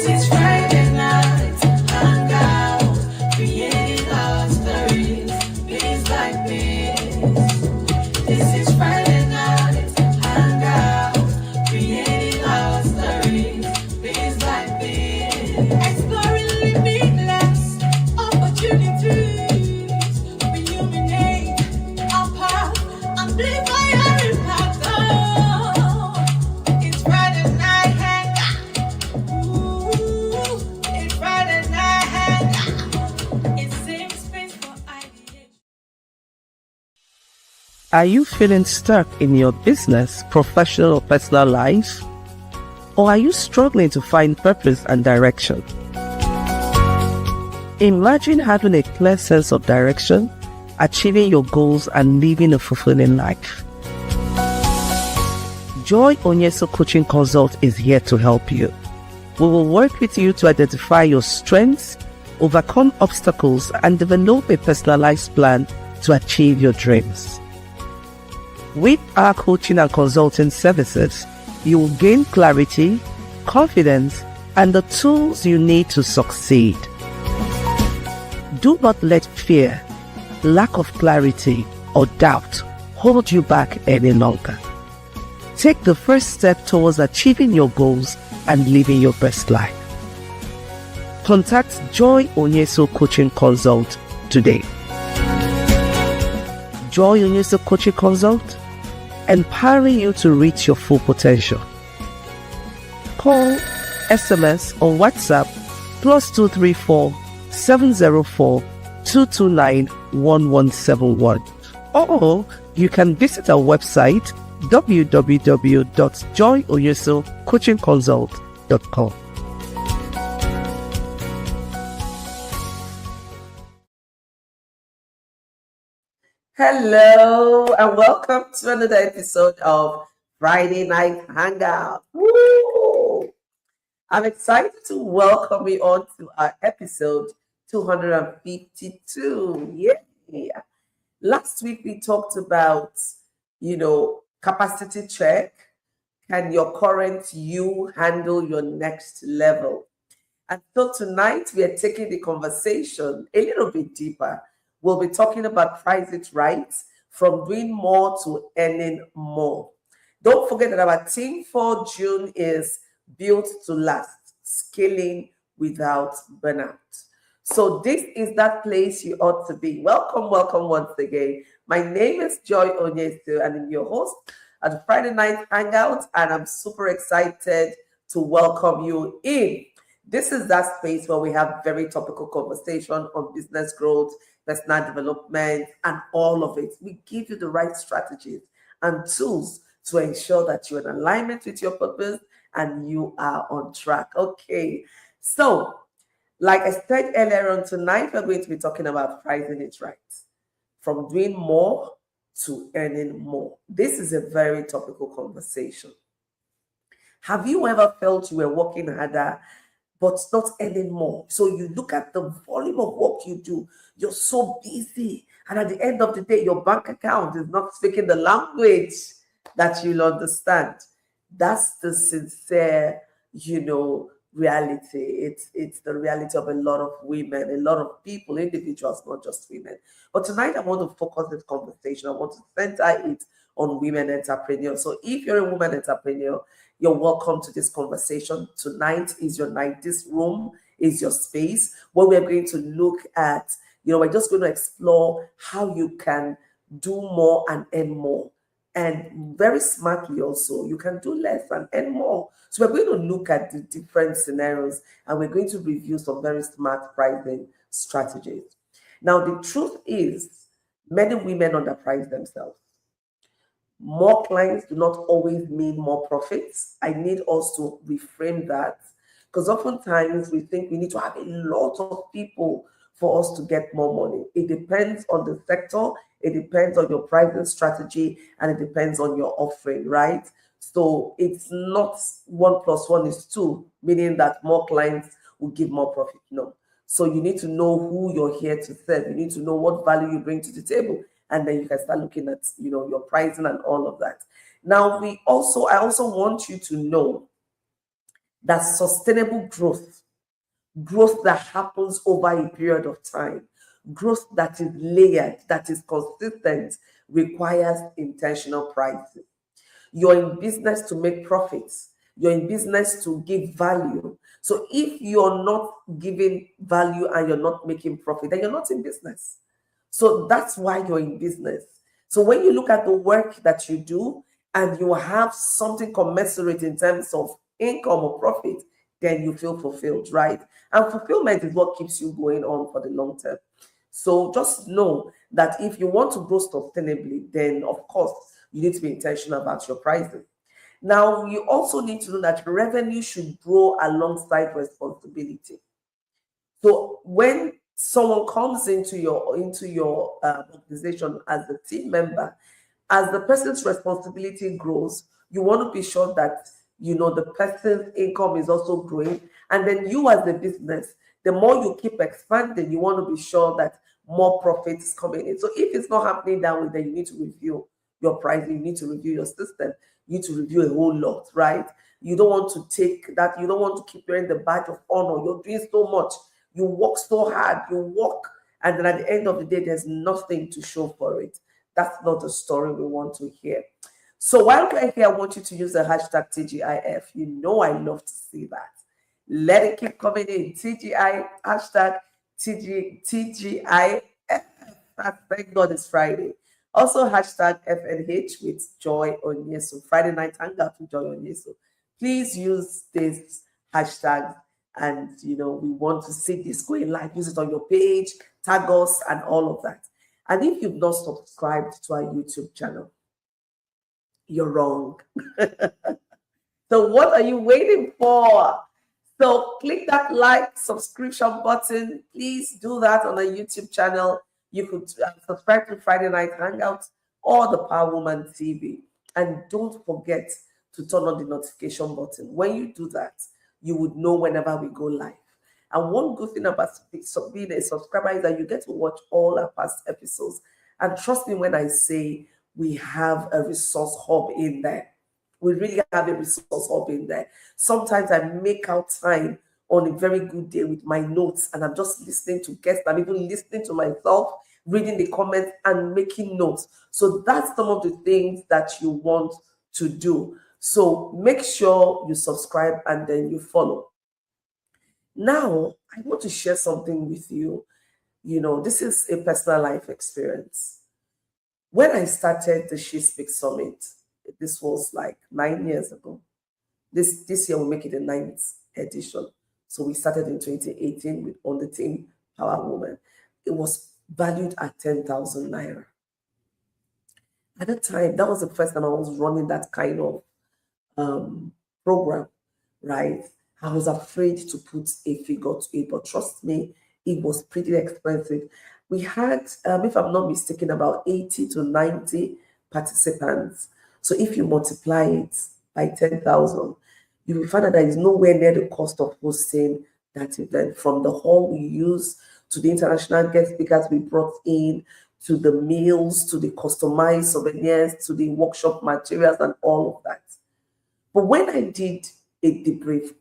is Friday night, hangout, creating our stories, piece by piece. This is Friday night, hangout, creating our stories, piece by piece. Exploring limitless opportunities, illuminate our path, amplify our impact. Oh, it's Friday night hangout. Ooh, it's Friday night hangout. It's safe space for ideation. Are you feeling stuck in your business, professional, or personal life? Or are you struggling to find purpose and direction? Imagine having a clear sense of direction, achieving your goals, and living a fulfilling life. Joy Onyesoh Coaching Consult is here to help you. We will work with you to identify your strengths, overcome obstacles, and develop a personalized plan to achieve your dreams. With our coaching and consulting services, you will gain clarity, confidence, and the tools you need to succeed. Do not let fear, lack of clarity, or doubt hold you back any longer. Take the first step towards achieving your goals and living your best life. Contact Joy Onyesoh Coaching Consult today. Joy Onyesoh Coaching Consult, empowering you to reach your full potential. Call, SMS, or WhatsApp +234 704 229 1171. Or you can visit our website www.joyonyesohcoachingconsult.com. Hello and welcome to another episode of Friday Night Hangout. Woo! I'm excited to welcome you on to our episode 252. Yeah. Last week we talked about, capacity check. Can your current you handle your next level? And so tonight we are taking the conversation a little bit deeper. We'll be talking about price it right, from doing more to earning more. Don't forget that our theme for June is built to last, scaling without burnout. So this is that place you ought to be. Welcome once again. My name is Joy Onyesoh, and I'm your host at the Friday Night Hangout, and I'm super excited to welcome you in. This is that space where we have very topical conversation on business growth, personal development, and all of it. We give you the right strategies and tools to ensure that you're in alignment with your purpose and you are on track. Okay, so like I said earlier on, tonight we're going to be talking about pricing it right, from doing more to earning more. This is a very topical conversation. Have you ever felt you were working harder but not earning more? So you look at the volume of work you do, you're so busy, and at the end of the day, your bank account is not speaking the language that you'll understand. That's the sincere, reality. It's the reality of a lot of women, a lot of people, individuals, not just women. But tonight I want to focus this conversation. I want to center it on women entrepreneurs. So if you're a woman entrepreneur, you're welcome to this conversation. Tonight is your night. This room is your space where we're going to look at, we're just going to explore how you can do more and earn more. And very smartly also, you can do less and earn more. So we're going to look at the different scenarios and we're going to review some very smart pricing strategies. Now, the truth is, many women underprice themselves. More clients do not always mean more profits. I need us to reframe that, because oftentimes we think we need to have a lot of people for us to get more money. It depends on the sector, it depends on your pricing strategy, and it depends on your offering, right? So it's not 1 + 1 is 2, meaning that more clients will give more profit. No. So you need to know who you're here to serve. You need to know what value you bring to the table. And then you can start looking at, your pricing and all of that. Now, I also want you to know That sustainable growth that happens over a period of time, growth that is layered, that is consistent, requires intentional pricing. You're in business to make profits. You're in business to give value. So if you're not giving value and you're not making profit, then you're not in business. So that's why you're in business. So when you look at the work that you do and you have something commensurate in terms of income or profit, then you feel fulfilled, right? And fulfillment is what keeps you going on for the long term. So just know that if you want to grow sustainably, then of course you need to be intentional about your pricing. Now, you also need to know that revenue should grow alongside responsibility. So when someone comes into your organization as a team member, as the person's responsibility grows, you want to be sure that the person's income is also growing, and then you as the business, the more you keep expanding, you want to be sure that more profit is coming in. So if it's not happening that way, then you need to review your pricing, you need to review your system, you need to review a whole lot, right? You don't want to take that, you don't want to keep wearing the badge of honor. You're doing so much, you work so hard, you work, and then at the end of the day, there's nothing to show for it. That's not the story we want to hear. So while we're here, I want you to use the hashtag TGIF. You know I love to see that. Let it keep coming in. TGI, hashtag TGIF. Thank God it's Friday. Also, hashtag FNH with Joy Onyesoh. Friday night hangout with Joy Onyesoh. Please use this hashtag, and we want to see this going live. Use it on your page, tag us, and all of that. And if you've not subscribed to our YouTube channel, you're wrong. So what are you waiting for? So click that like subscription button. Please do that on the YouTube channel. You could subscribe to Friday Night Hangout or the Power Woman TV. And don't forget to turn on the notification button. When you do that, you would know whenever we go live. And one good thing about being a subscriber is that you get to watch all our past episodes. And trust me when I say we have a resource hub in there. We really have a resource hub in there. Sometimes I make out time on a very good day with my notes, and I'm just listening to guests. I'm even listening to myself, reading the comments and making notes. So that's some of the things that you want to do. So make sure you subscribe and then you follow. Now, I want to share something with you. This is a personal life experience. When I started the She Speaks Summit, this was like 9 years ago. This year will make it the 9th edition. So we started in 2018 on the team Power Woman. It was valued at 10,000 naira. At the time, that was the first time I was running that kind of program, right? I was afraid to put a figure to it, but trust me, it was pretty expensive. We had, if I'm not mistaken, about 80 to 90 participants. So if you multiply it by 10,000, you will find that there is nowhere near the cost of hosting that event, from the hall we use to the international guest speakers we brought in, to the meals, to the customized souvenirs, to the workshop materials and all of that. But when I did a debrief,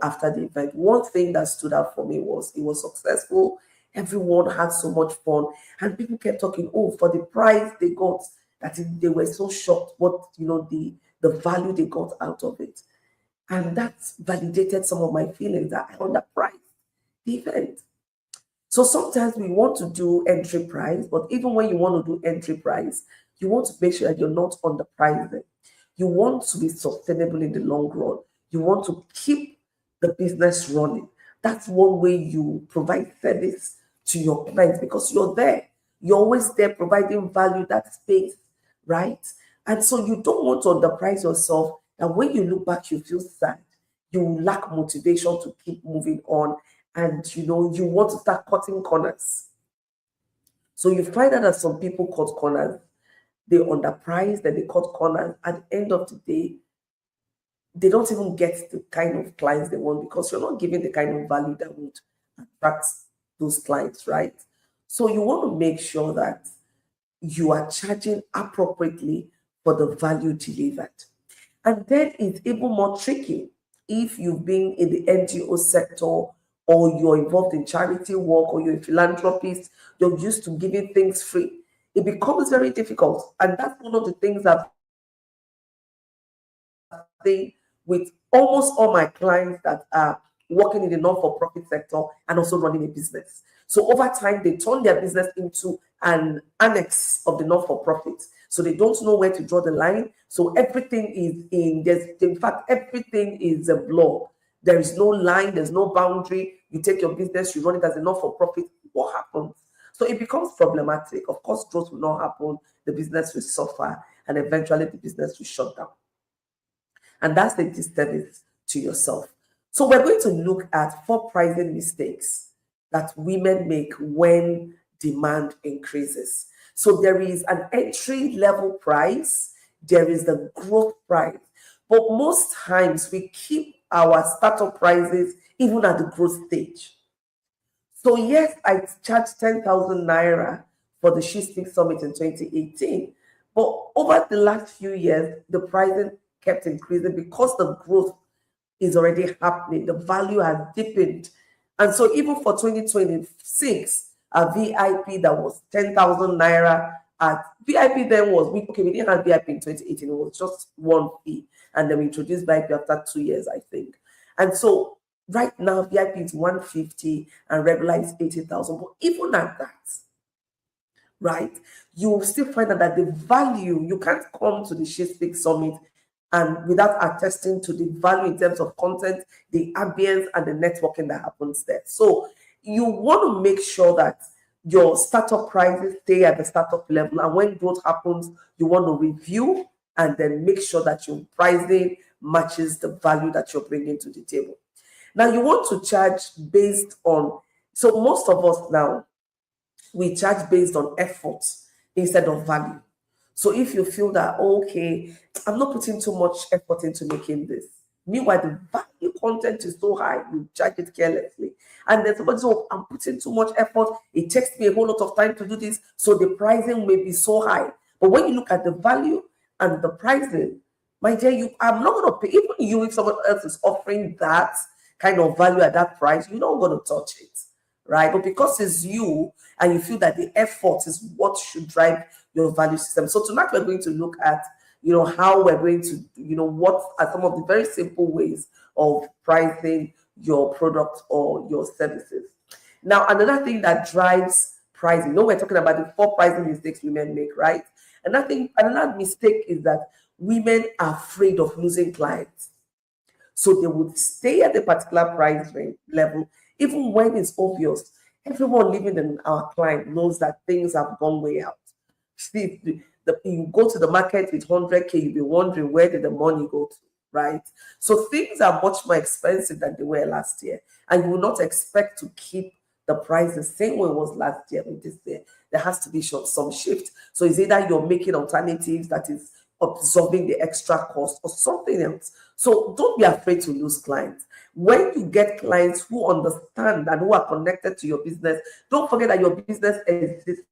after the event, one thing that stood out for me was it was successful. Everyone had so much fun, and people kept talking, oh, for the prize they got, that they were so shocked what, the value they got out of it. And that validated some of my feelings that I underpriced the event. So sometimes we want to do entry price, but even when you want to do entry price, you want to make sure that you're not underpricing. You want to be sustainable in the long run. You want to keep the business running. That's one way you provide service to your clients, because you're there. You're always there providing value, that space, right? And so you don't want to underprice yourself. And when you look back, you feel sad. You lack motivation to keep moving on. And you want to start cutting corners. So you find out that some people cut corners. They underprice, then they cut corners. At the end of the day, they don't even get the kind of clients they want, because you're not giving the kind of value that would attract those clients, right? So you want to make sure that you are charging appropriately for the value delivered. And then it's even more tricky, if you've been in the NGO sector, or you're involved in charity work, or you're a philanthropist, you're used to giving things free, it becomes very difficult. And that's one of the things I've seen with almost all my clients that are working in the non-for-profit sector and also running a business. So over time, they turn their business into an annex of the not-for-profit. So they don't know where to draw the line. So everything is in fact, everything is a blur. There is no line, there's no boundary. You take your business, you run it as a not-for-profit. What happens? So it becomes problematic. Of course, growth will not happen. The business will suffer, and eventually the business will shut down. And that's the disservice to yourself. So we're going to look at 4 pricing mistakes that women make when demand increases. So there is an entry level price, there is the growth price. But most times we keep our startup prices even at the growth stage. So yes, I charged 10,000 Naira for the She Speaks Summit in 2018. But over the last few years, the pricing kept increasing because the growth is already happening. The value has deepened. And so even for 2026, a VIP that was 10,000 Naira at VIP then was, we didn't have VIP in 2018. It was just one fee. And then we introduced VIP after 2 years, I think. And so right now, VIP is 150 and regular is 80,000. But even at that, right, you will still find out that the value, you can't come to the She Speaks Summit and without attesting to the value in terms of content, the ambience, and the networking that happens there. So you want to make sure that your startup prices stay at the startup level, and when growth happens, you want to review and then make sure that your pricing matches the value that you're bringing to the table. Now, you want to charge based on, so most of us now, we charge based on effort instead of value. So if you feel that, okay, I'm not putting too much effort into making this. Meanwhile, the value content is so high, you charge it carelessly. And then somebody says, oh, I'm putting too much effort. It takes me a whole lot of time to do this. So the pricing may be so high. But when you look at the value and the pricing, my dear, I'm not going to pay. Even you, if someone else is offering that kind of value at that price, you're not going to touch it, right? But because it's you and you feel that the effort is what should drive your value system. So tonight we're going to look at, how we're going to, what are some of the very simple ways of pricing your product or your services. Now, another thing that drives pricing, we're talking about the 4 pricing mistakes women make, right? Another mistake is that women are afraid of losing clients. So they would stay at a particular price level, even when it's obvious. Everyone living in our client knows that things have gone way out. See, you go to the market with 100K, you'll be wondering where did the money go to, right? So things are much more expensive than they were last year. And you will not expect to keep the price the same way it was last year with this year. There has to be some shift. So it's either you're making alternatives that is absorbing the extra cost or something else. So don't be afraid to lose clients. When you get clients who understand and who are connected to your business, don't forget that your business exists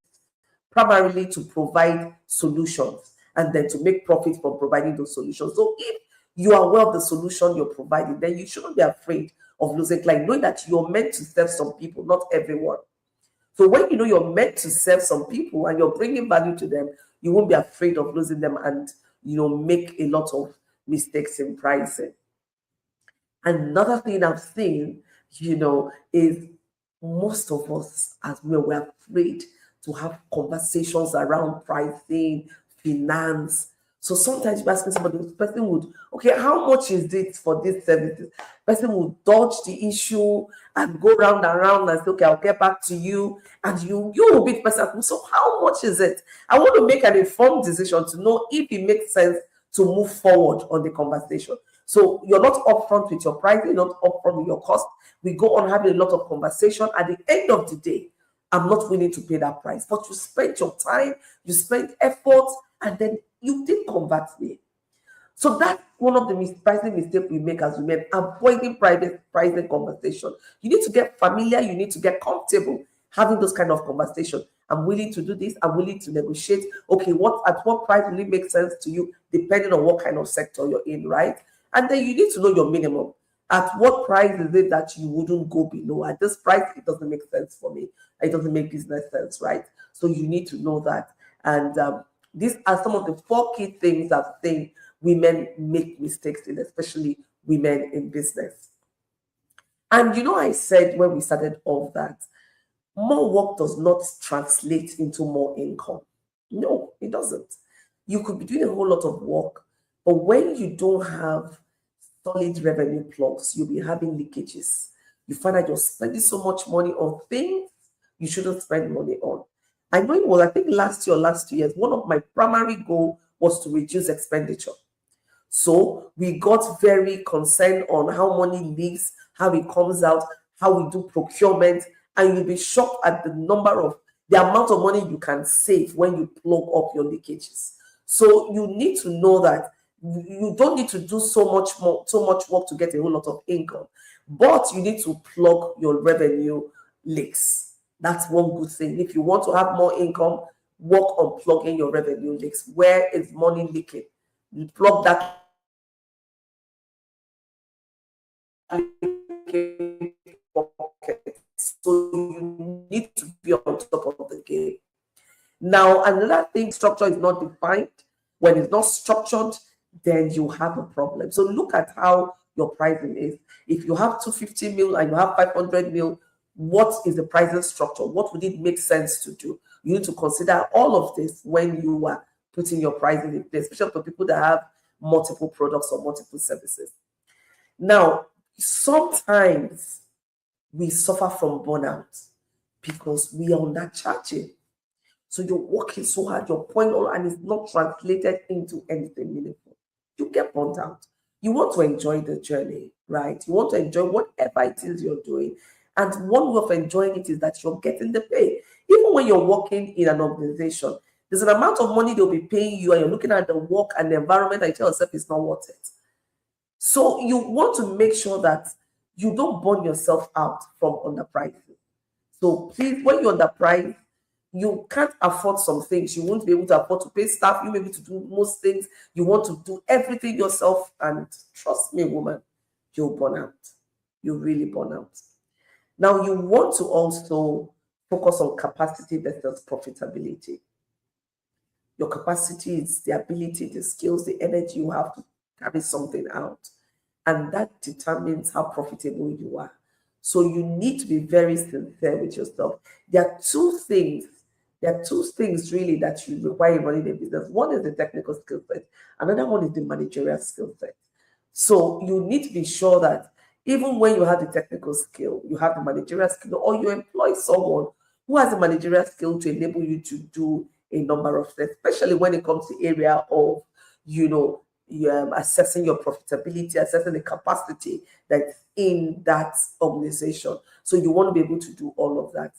primarily to provide solutions and then to make profit from providing those solutions. So if you are aware of the solution you're providing, then you shouldn't be afraid of losing clients, knowing that you're meant to serve some people, not everyone. So when you know you're meant to serve some people and you're bringing value to them, you won't be afraid of losing them and, make a lot of mistakes in pricing. Another thing I've seen, is most of us as well, we're afraid to have conversations around pricing, finance. So sometimes you ask somebody, the person would, okay, how much is it for this services? Person would dodge the issue and go round and round and say, okay, I'll get back to you. And you will be the person, so how much is it? I want to make an informed decision to know if it makes sense to move forward on the conversation. So you're not upfront with your pricing, you're not upfront with your cost. We go on having a lot of conversation. At the end of the day, I'm not willing to pay that price. But you spent your time, you spent effort, and then you did convert me. So that's one of the pricing mistakes we make as women, avoiding pricing conversation. You need to get familiar, you need to get comfortable having those kind of conversations. I'm willing to do this, I'm willing to negotiate. Okay, at what price will it make sense to you, depending on what kind of sector you're in, right? And then you need to know your minimum. At what price is it that you wouldn't go below? At this price, it doesn't make sense for me. It doesn't make business sense, right? So you need to know that. And these are some of the 4 key things that I think women make mistakes in, especially women in business. And I said when we started off that more work does not translate into more income. No, it doesn't. You could be doing a whole lot of work, but when you don't have solid revenue plugs, you'll be having leakages. You find that you're spending so much money on things you shouldn't spend money on. I know it was, I think last year or last 2 years, one of my primary goals was to reduce expenditure. So we got very concerned on how money leaks, how it comes out, how we do procurement, and you'll be shocked at the amount of money you can save when you plug up your leakages. So you need to know that you don't need to do so much work to get a whole lot of income, but you need to plug your revenue leaks. That's one good thing. If you want to have more income, work on plugging your revenue leaks. Where is money leaking? You plug that pocket. So you need to be on top of the game. Now, another thing, structure is not defined. When it's not structured, then you have a problem. So look at how your pricing is. If you have 250 mil and you have 500 mil, what is the pricing structure? What would it make sense to do? You need to consider all of this when you are putting your pricing in place, especially for people that have multiple products or multiple services. Now, sometimes we suffer from burnout because we are undercharging. So you're working so hard, you're pouring all, and it's not translated into anything meaningful. You get burnt out. You want to enjoy the journey, right? You want to enjoy whatever it is you're doing. And one way of enjoying it is that you're getting the pay. Even when you're working in an organization, there's an amount of money they'll be paying you, and you're looking at the work and the environment, and you tell yourself it's not worth it. So you want to make sure that you don't burn yourself out from underpricing. So please, when you're underpriced, you can't afford some things. You won't be able to afford to pay staff. You may be able to do most things. You want to do everything yourself. And trust me, woman, you'll burn out. You really burn out. Now, you want to also focus on capacity versus profitability. Your capacity is the ability, the skills, the energy you have to carry something out. And that determines how profitable you are. So you need to be very sincere with yourself. There are two things really that you require in running a business. One is the technical skill set. Another one is the managerial skill set. So you need to be sure that even when you have the technical skill, you have the managerial skill, or you employ someone who has the managerial skill to enable you to do a number of things, especially when it comes to area of, assessing your profitability, assessing the capacity that's in that organization. So you want to be able to do all of that.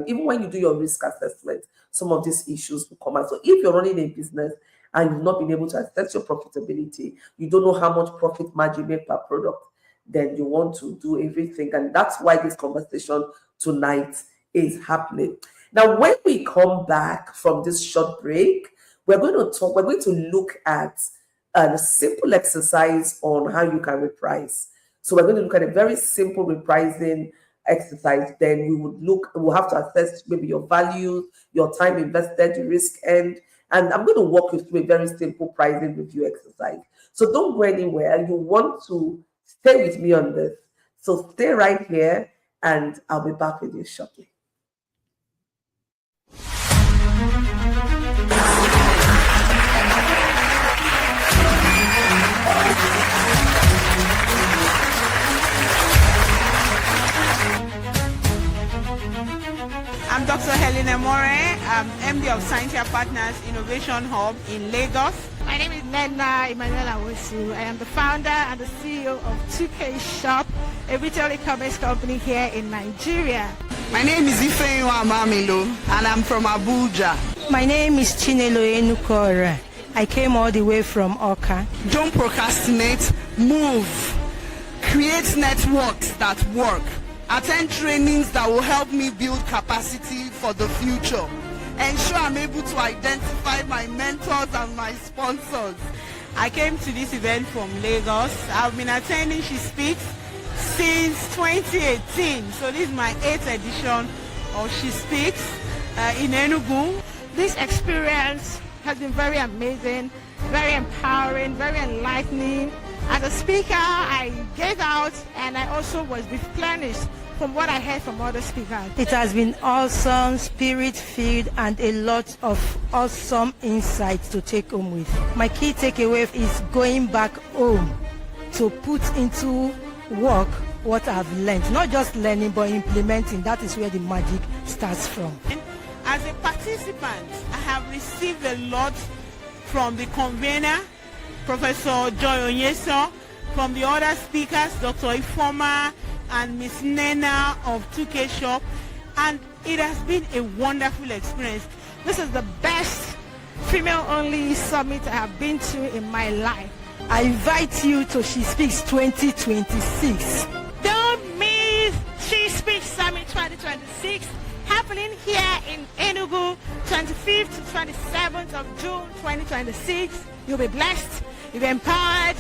Even when you do your risk assessment, some of these issues will come out. So if you're running a business and you've not been able to assess your profitability, you don't know how much profit margin you make per product, then you want to do everything. And that's why this conversation tonight is happening. Now, when we come back from this short break, we're going to look at a simple exercise on how you can reprice. So we're going to look at a very simple repricing exercise. Then we'll have to assess maybe your values, your time invested, your risk end. And I'm going to walk you through a very simple pricing review exercise. So don't go anywhere. You want to stay with me on this. So stay right here and I'll be back with you shortly. I'm Dr. Helena More. I'm MD of Scientia Partners Innovation Hub in Lagos. My name is Nena Emmanuel Awosu. I am the founder and the CEO of 2K Shop, a retail e-commerce company here in Nigeria. My name is Ifeanyi Amamilo and I'm from Abuja. My name is Chinelo Enukora. I came all the way from Oka. Don't procrastinate, move. Create networks that work. Attend trainings that will help me build capacity for the future. Ensure I'm able to identify my mentors and my sponsors. I came to this event from Lagos. I've been attending She Speaks since 2018. So this is my 8th edition of She Speaks in Enugu. This experience has been very amazing, very empowering, very enlightening. As a speaker, I gave out and I also was replenished from what I heard from other speakers. It has been awesome, spirit-filled, and a lot of awesome insights to take home with. My key takeaway is going back home to put into work what I've learned. Not just learning, but implementing. That is where the magic starts from. As a participant, I have received a lot from the convener, Professor Joy Onyesoh, from the other speakers, Dr. Ifoma and Miss Nena of 2K Shop, and it has been a wonderful experience. This is the best female-only summit I have been to in my life. I invite you to She Speaks 2026. Don't miss She Speaks Summit 2026, happening here in Enugu, 25th to 27th of June 2026. You'll be blessed, you'll be empowered,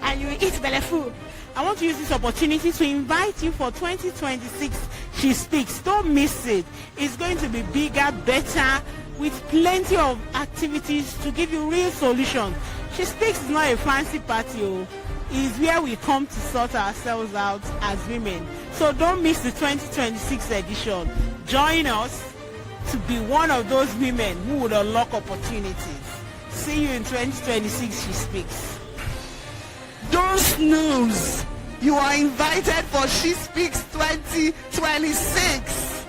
and you will eat belly food. I want to use this opportunity to invite you for 2026 She Speaks. Don't miss it. It's going to be bigger, better, with plenty of activities to give you real solutions. She Speaks is not a fancy party. It's where we come to sort ourselves out as women. So don't miss the 2026 edition. Join us to be one of those women who would unlock opportunities. See you in 2026 She Speaks. Don't snooze. You are invited for She Speaks 2026.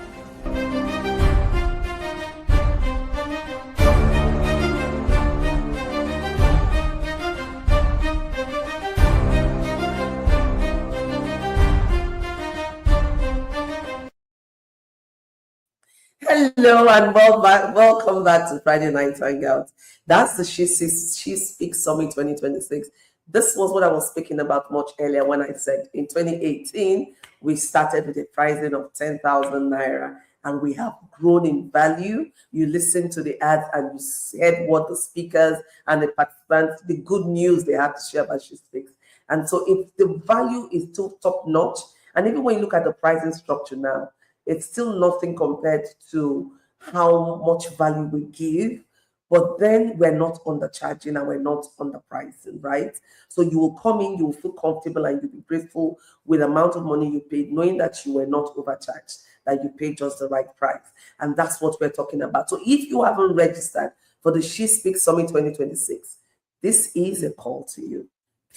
Hello and welcome back to Friday Night Hangout. That's the She Speaks Summit 2026. This was what I was speaking about much earlier when I said in 2018, we started with a pricing of 10,000 Naira and we have grown in value. You listened to the ads and you said what the speakers and the participants, the good news they had to share about She Speaks. And so if the value is still top notch, and even when you look at the pricing structure now, it's still nothing compared to how much value we give. But then we're not undercharging and we're not underpricing, right? So you will come in, you will feel comfortable and you'll be grateful with the amount of money you paid, knowing that you were not overcharged, that you paid just the right price. And that's what we're talking about. So if you haven't registered for the She Speaks Summit 2026, this is a call to you.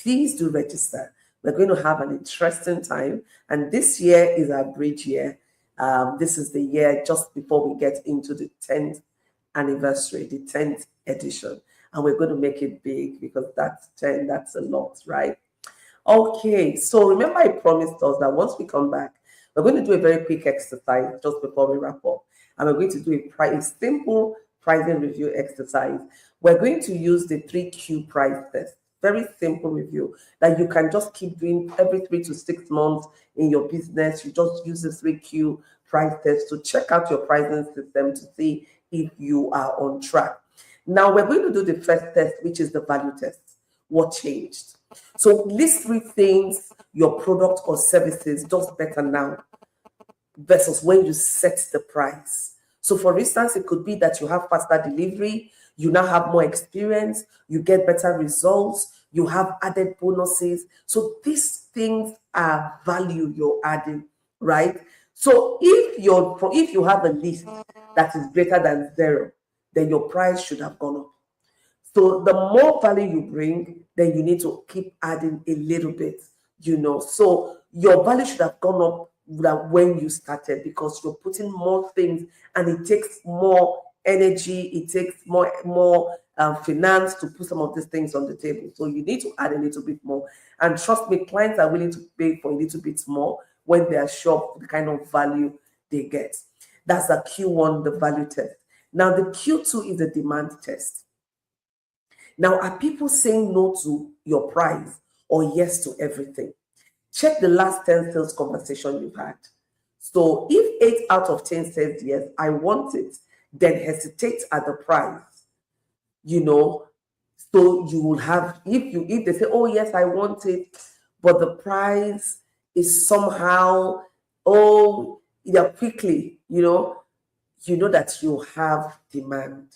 Please do register. We're going to have an interesting time. And this year is our bridge year. This is the year just before we get into the 10th anniversary, the 10th edition, and we're going to make it big because that's 10, that's a lot, right? Okay, so remember I promised us that once we come back, we're going to do a very quick exercise just before we wrap up, and we're going to do a simple pricing review exercise. We're going to use the 3Q price test. Very simple review that you can just keep doing every 3 to 6 months in your business. You just use the 3Q price test to check out your pricing system to see if you are on track. Now we're going to do the first test, which is the value test. What changed? So list 3 things your product or services does better now versus when you set the price. So for instance, it could be that you have faster delivery, you now have more experience, you get better results, you have added bonuses. So these things are value you're adding, right? So if you have a list that is greater than 0, then your price should have gone up. So the more value you bring, then you need to keep adding a little bit, So your value should have gone up than when you started because you're putting more things and it takes more energy, it takes more finance to put some of these things on the table. So you need to add a little bit more. And trust me, clients are willing to pay for a little bit more when they are sure of the kind of value they get. That's the Q1, the value test. Now the Q2 is the demand test. Now, are people saying no to your price or yes to everything? Check the last 10 sales conversation you've had. So if 8 out of 10 says yes, I want it, then hesitate at the price. So you will have, if they say, oh yes, I want it, but the price is somehow, oh, quickly, you know that you have demand.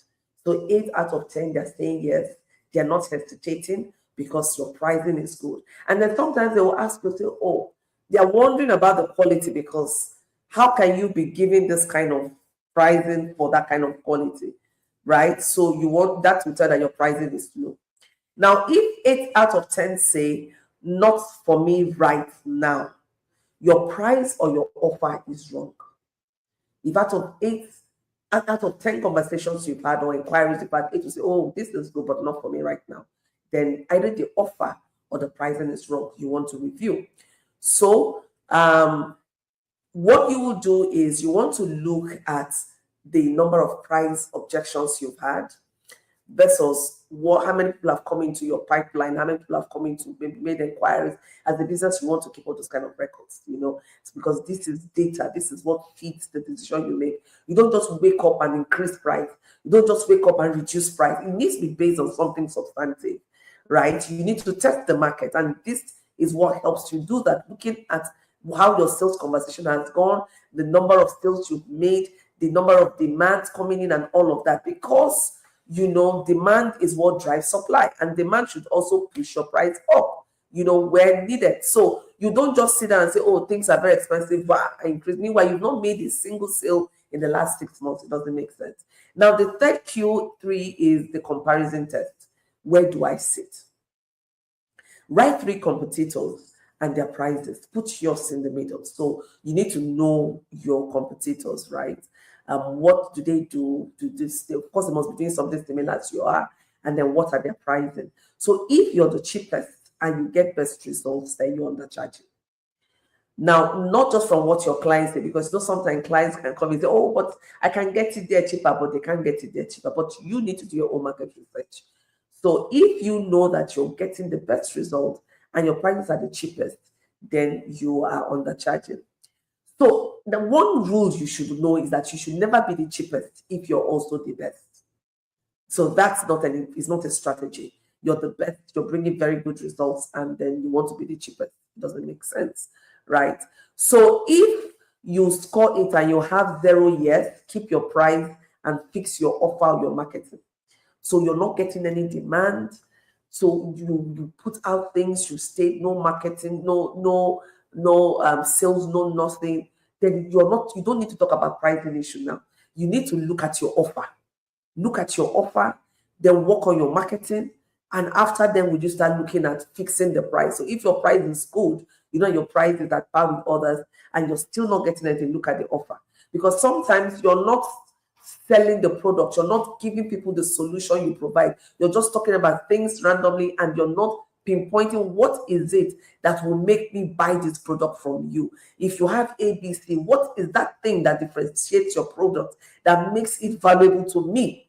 So 8 out of 10, they're saying yes. They're not hesitating because your pricing is good. And then sometimes they will ask you, say, oh, they're wondering about the quality, because how can you be giving this kind of pricing for that kind of quality, right? So you want that to tell that your pricing is low. Now, if 8 out of 10 say, not for me right now, your price or your offer is wrong. If out of 10 conversations you've had or inquiries you've had, 8 will say, oh, this is good, but not for me right now, then either the offer or the pricing is wrong. You want to review. So what you will do is you want to look at the number of price objections you've had versus how many people have come into your pipeline, how many people have come into, maybe made inquiries. As a business, you want to keep all those kind of records, it's because this is data. This is what feeds the decision you make. You don't just wake up and increase price. You don't just wake up and reduce price. It needs to be based on something substantive, right? You need to test the market, and this is what helps you do that, looking at how your sales conversation has gone, the number of sales you've made, the number of demands coming in, and all of that, because demand is what drives supply, and demand should also push your price up, where needed. So you don't just sit down and say, oh, things are very expensive, but I increase. Meanwhile, you've not made a single sale in the last 6 months. It doesn't make sense. Now, the third Q3 is the comparison test. Where do I sit? Write 3 competitors and their prices. Put yours in the middle. So you need to know your competitors, right? What do they do? Of course, they must be doing something similar as you are. And then what are their pricing? So if you're the cheapest and you get best results, then you're undercharging. Now, not just from what your clients say, because sometimes clients can come and say, oh, but I can get it there cheaper, but they can't get it there cheaper. But you need to do your own market research. So if you know that you're getting the best result and your prices are the cheapest, then you are undercharging. So the one rule you should know is that you should never be the cheapest if you're also the best. So that's it's not a strategy. You're the best, you're bringing very good results, and then you want to be the cheapest. It doesn't make sense, right? So if you score it and you have 0 yes, keep your price and fix your offer, your marketing. So you're not getting any demand. So you put out things, you state no marketing, no sales, no nothing. Then you don't need to talk about pricing issue now. You need to look at your offer. Look at your offer, then work on your marketing. And after then, we just start looking at fixing the price. So if your price is good, your price is at par with others, and you're still not getting anything, look at the offer. Because sometimes you're not selling the product, you're not giving people the solution you provide. You're just talking about things randomly, and you're not pinpointing what is it that will make me buy this product from you. If you have ABC, what is that thing that differentiates your product, that makes it valuable to me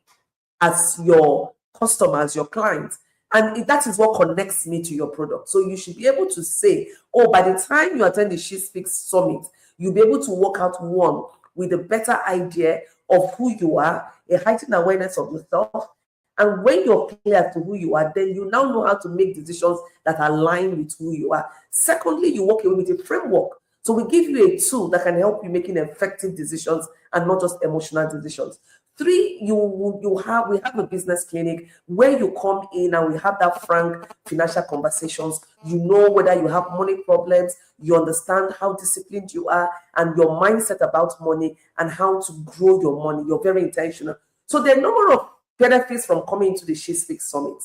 as your customer, as your client? And that is what connects me to your product. So you should be able to say, oh, by the time you attend the She Speaks Summit, you'll be able to work out one with a better idea of who you are, a heightened awareness of yourself. And when you're clear as to who you are, then you now know how to make decisions that align with who you are. Secondly, you work with a framework. So we give you a tool that can help you making effective decisions and not just emotional decisions. 3, we have a business clinic where you come in and we have that frank financial conversations. You know whether you have money problems, you understand how disciplined you are and your mindset about money and how to grow your money. You're very intentional. So there are a number of benefits from coming to the She Speaks Summit.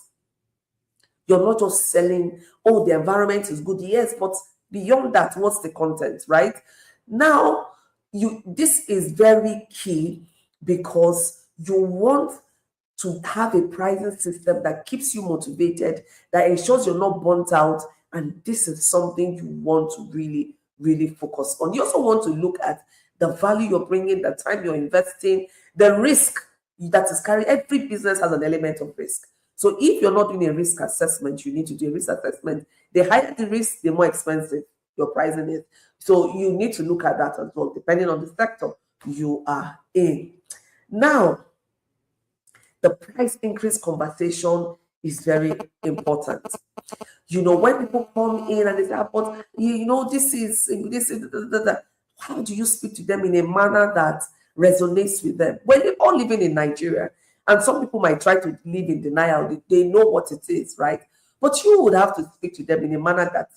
You're not just selling, oh, the environment is good. Yes, but beyond that, what's the content, right? Now, this is very key, because you want to have a pricing system that keeps you motivated, that ensures you're not burnt out, and this is something you want to really, really focus on. You also want to look at the value you're bringing, the time you're investing, the risk that is carried. Every business has an element of risk. So if you're not doing a risk assessment, you need to do a risk assessment. The higher the risk, the more expensive your pricing is. So you need to look at that as well, depending on the sector you are in. Now, the price increase conversation is very important. When people come in and they say, but this is. How do you speak to them in a manner that resonates with them? When they're all living in Nigeria, and some people might try to live in denial, they know what it is, right? But you would have to speak to them in a manner that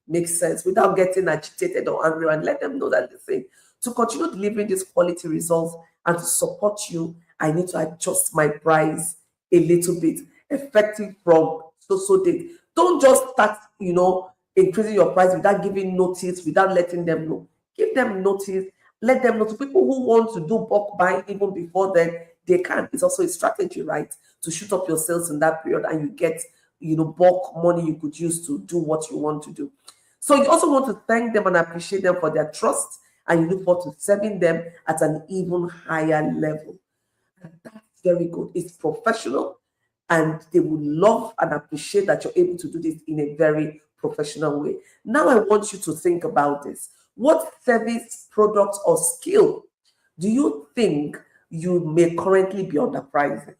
makes sense without getting agitated or angry, and let them know that to continue delivering these quality results and to support you, I need to adjust my price a little bit, effective from so date. Don't just start, increasing your price without giving notice, without letting them know. Give them notice, let them know. To people who want to do bulk buying even before then, they can. It's also a strategy, right? To shoot up your sales in that period, and you get, bulk money you could use to do what you want to do. So you also want to thank them and appreciate them for their trust, and you look forward to serving them at an even higher level. And that's very good. It's professional, and they will love and appreciate that you're able to do this in a very professional way. Now I want you to think about this. What service, product, or skill do you think you may currently be underpricing?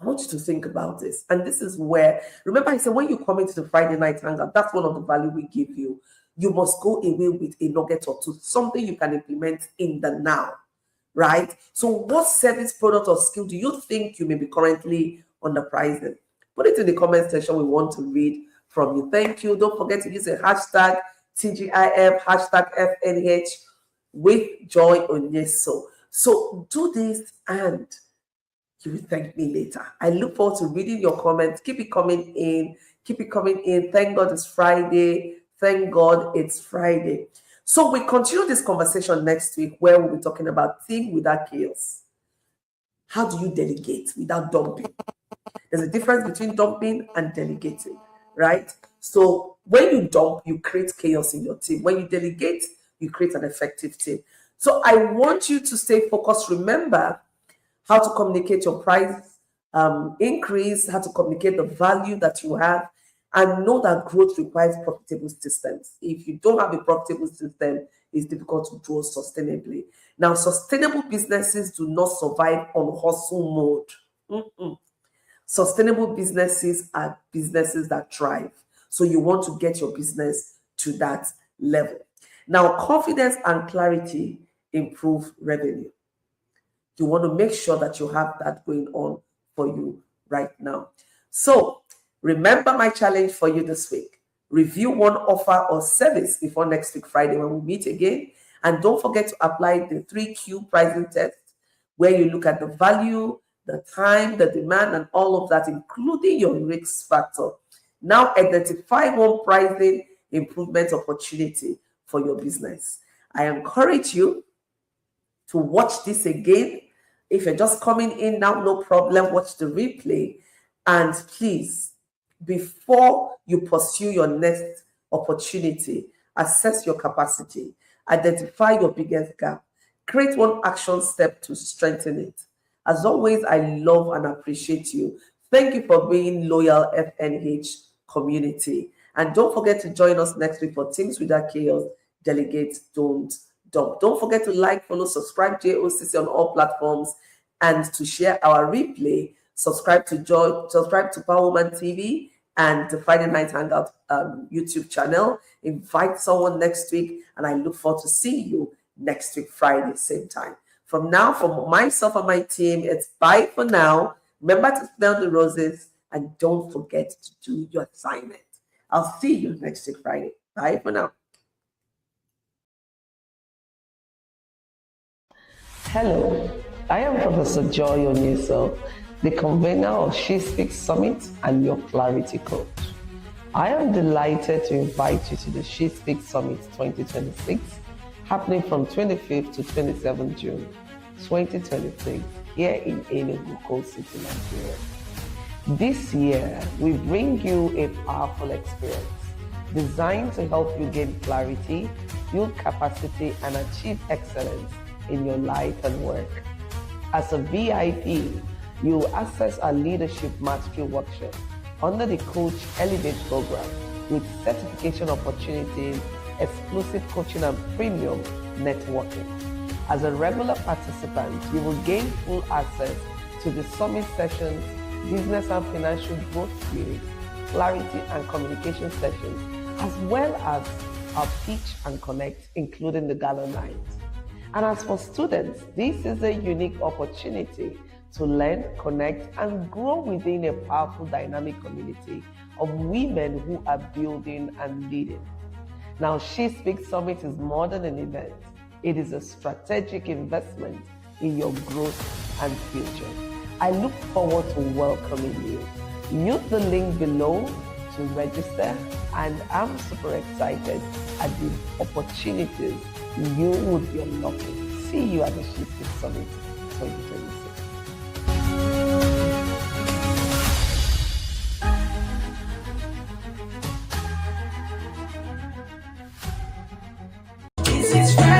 I want you to think about this. And this is where, remember I said, when you come into the Friday night hangout, that's one of the value we give you. You must go away with a nugget or two, something you can implement in the now, right? So what service, product, or skill do you think you may be currently underpricing? Put it in the comment section. We want to read from you. Thank you. Don't forget to use a hashtag TGIF, hashtag FNH with Joy Onyesoh. So do this and you will thank me later. I look forward to reading your comments. Keep it coming in. Keep it coming in. Thank God it's Friday. Thank God it's Friday. So we continue this conversation next week where we'll be talking about team without chaos. How do you delegate without dumping? There's a difference between dumping and delegating, right? So when you dump, you create chaos in your team. When you delegate, you create an effective team. So I want you to stay focused. Remember how to communicate your price increase, how to communicate the value that you have, and know that growth requires profitable systems. If you don't have a profitable system, it's difficult to grow sustainably. Now, sustainable businesses do not survive on hustle mode. Sustainable businesses are businesses that thrive. So you want to get your business to that level. Now, confidence and clarity improve revenue. You want to make sure that you have that going on for you right now. So remember my challenge for you this week. Review one offer or service before next week, Friday, when we meet again. And don't forget to apply the 3Q pricing test, where you look at the value, the time, the demand, and all of that, including your risk factor. Now identify one pricing improvement opportunity for your business. I encourage you to watch this again. If you're just coming in now, no problem, watch the replay. And please, before you pursue your next opportunity, assess your capacity, identify your biggest gap, create one action step to strengthen it. As always, I love and appreciate you. Thank you for being loyal FNH community. And don't forget to join us next week for Teams Without Chaos, Delegate, Don't Dump. Don't forget to like, follow, subscribe JOCC on all platforms, and to share our replay. Subscribe to Power Woman TV and the Friday Night Hangout YouTube channel. Invite someone next week, and I look forward to seeing you next week, Friday, same time. From now, from myself and my team, it's bye for now. Remember to smell the roses, and don't forget to do your assignment. I'll see you next week, Friday. Bye for now. Hello, I am Professor Joy Onyesoh, the convener of She Speaks Summit and your Clarity Coach. I am delighted to invite you to the She Speaks Summit 2026, happening from 25th to 27th June 2026 here in Enugu, Coast City, Nigeria. This year, we bring you a powerful experience designed to help you gain clarity, build capacity, and achieve excellence in your life and work. As a VIP, you will access our Leadership Mastery Workshop under the Coach Elevate program with certification opportunities, exclusive coaching, and premium networking. As a regular participant, you will gain full access to the summit sessions, business and financial growth series, clarity and communication sessions, as well as our Teach and Connect, including the Gala Night. And as for students, this is a unique opportunity to learn, connect, and grow within a powerful, dynamic community of women who are building and leading. Now, She Speaks Summit is more than an event. It is a strategic investment in your growth and future. I look forward to welcoming you. Use the link below to register, and I'm super excited at the opportunities you would be unlocking. See you at the She Speaks Summit 2026. This is Friday.